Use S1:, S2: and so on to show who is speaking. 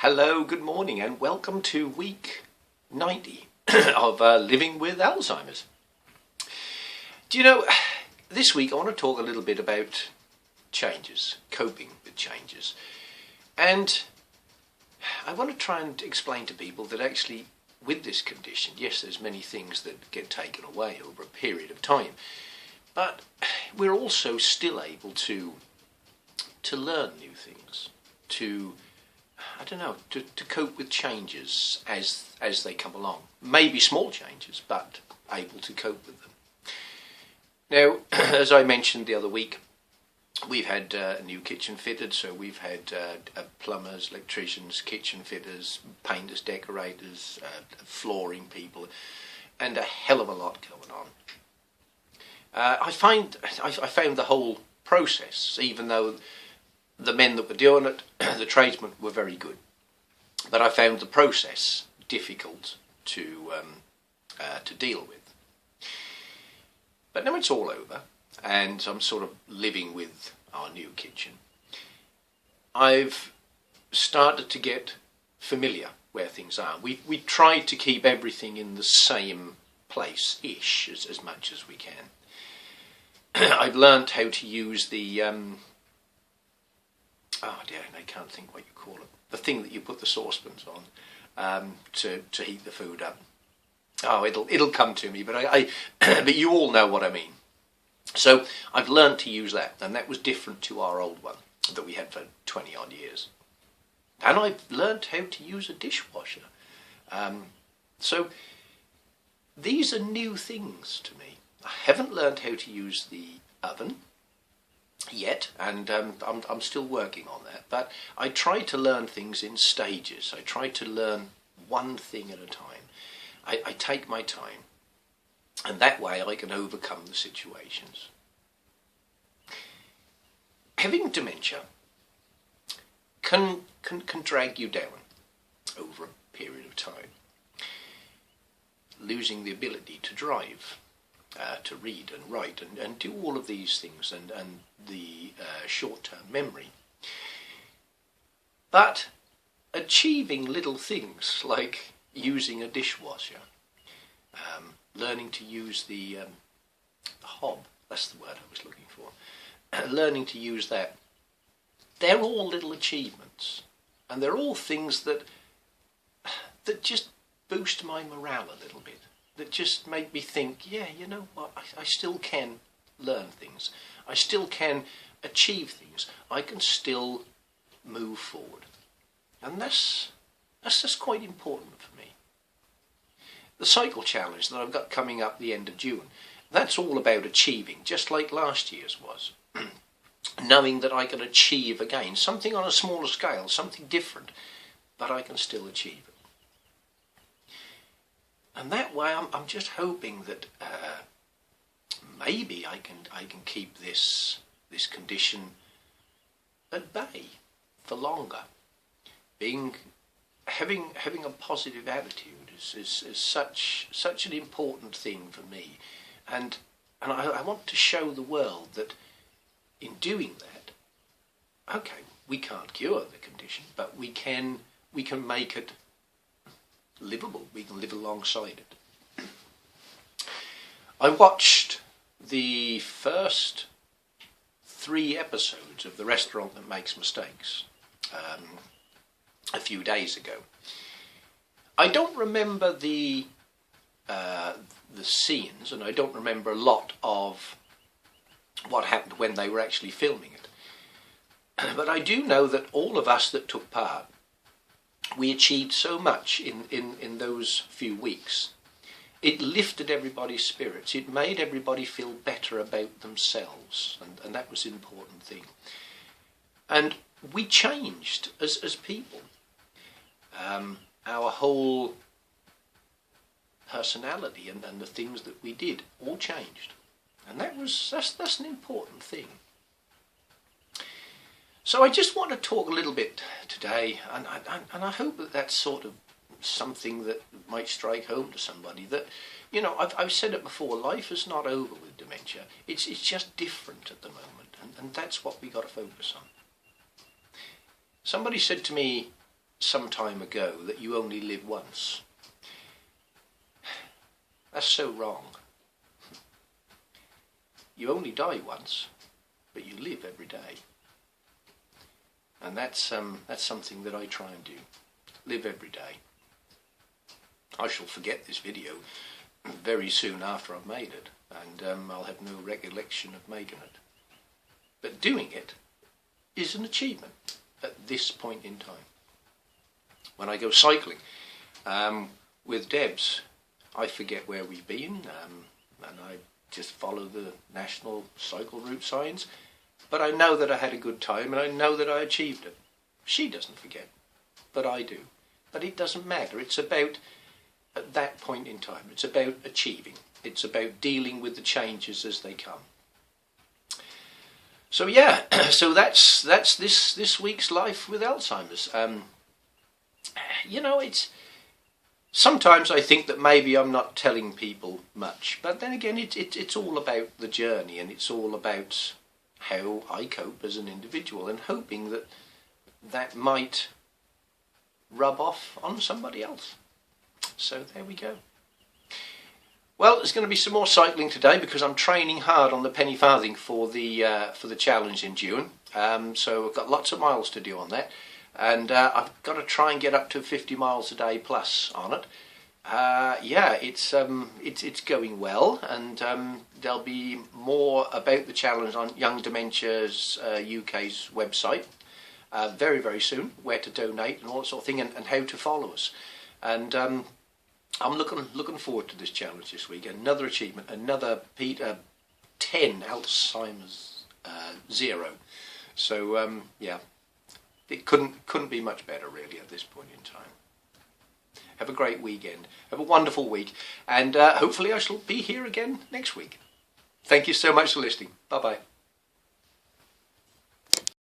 S1: Hello, good morning, and welcome to week 90 of living with Alzheimer's. Do you know, this week I want to talk a little bit about changes, coping with changes. And I want to try and explain to people that actually with this condition, yes, there's many things that get taken away over a period of time, but we're also still able to learn new things, to cope with changes as they come along. Maybe small changes, but able to cope with them. Now, as I mentioned the other week, we've had a new kitchen fitted, so we've had plumbers, electricians, kitchen fitters, painters, decorators, flooring people, and a hell of a lot going on. I found the whole process, even though the men that were doing it, the tradesmen, were very good, but I found the process difficult to deal with. But now it's all over, and I'm sort of living with our new kitchen. I've started to get familiar where things are. We tried to keep everything in the same place-ish as much as we can. I've learned how to use the I can't think what you call it. The thing that you put the saucepans on to heat the food up. Oh, it'll come to me, but but you all know what I mean. So I've learned to use that, and that was different to our old one that we had for 20 odd years. And I've learned how to use a dishwasher. So these are new things to me. I haven't learned how to use the oven yet, and I'm still working on that, but I try to learn things in stages. I try to learn one thing at a time. I take my time, and that way I can overcome the situations. Having dementia can drag you down over a period of time. Losing the ability to drive, to read and write and do all of these things, and the short-term memory. But achieving little things like using a dishwasher, learning to use the hob, that's the word I was looking for, learning to use that, they're all little achievements, and they're all things that just boost my morale a little bit. That just make me think, yeah, you know what, I still can learn things. I still can achieve things. I can still move forward. And that's just quite important for me. The cycle challenge that I've got coming up the end of June, that's all about achieving, just like last year's was. Knowing that I can achieve again, something on a smaller scale, something different, but I can still achieve it. And that way, I'm just hoping that maybe I can keep this condition at bay for longer. Having a positive attitude is such an important thing for me, and I want to show the world that in doing that, okay, we can't cure the condition, but we can make it livable. We can live alongside it. I watched the first 3 episodes of The Restaurant That Makes Mistakes a few days ago. I don't remember the scenes, and I don't remember a lot of what happened when they were actually filming it. But I do know that all of us that took part, we achieved so much in those few weeks. It lifted everybody's spirits. It made everybody feel better about themselves, and that was an important thing. And we changed as people. Our whole personality and the things that we did all changed, and that's an important thing. So I just want to talk a little bit today, and I hope that that's sort of something that might strike home to somebody, that, you know, I've said it before, life is not over with dementia. It's just different at the moment, and that's what we got to focus on. Somebody said to me some time ago that you only live once. That's so wrong. You only die once, but you live every day. And that's something that I try and do. Live every day. I shall forget this video very soon after I've made it, and I'll have no recollection of making it. But doing it is an achievement at this point in time. When I go cycling with Debs, I forget where we've been, and I just follow the national cycle route signs, but I know that I had a good time, and I know that I achieved it. She doesn't forget, but I do. But it doesn't matter. It's about, at that point in time, it's about achieving. It's about dealing with the changes as they come. So yeah, so that's this week's life with Alzheimer's. You know, it's sometimes I think that maybe I'm not telling people much, but then again, it's all about the journey, and it's all about how I cope as an individual, and hoping that that might rub off on somebody else. So there we go. Well, there's going to be some more cycling today because I'm training hard on the penny farthing for the challenge in June. So I've got lots of miles to do on that, and I've got to try and get up to 50 miles a day plus on it. Yeah, it's going well, and there'll be more about the challenge on Young Dementia's UK's website very, very soon, where to donate and all that sort of thing, and how to follow us. And I'm looking forward to this challenge this week. Another achievement, another 10 Alzheimer's 0. So yeah, it couldn't be much better really at this point in time. Have a great weekend. Have a wonderful week, and hopefully I shall be here again next week. Thank you so much for listening. Bye bye.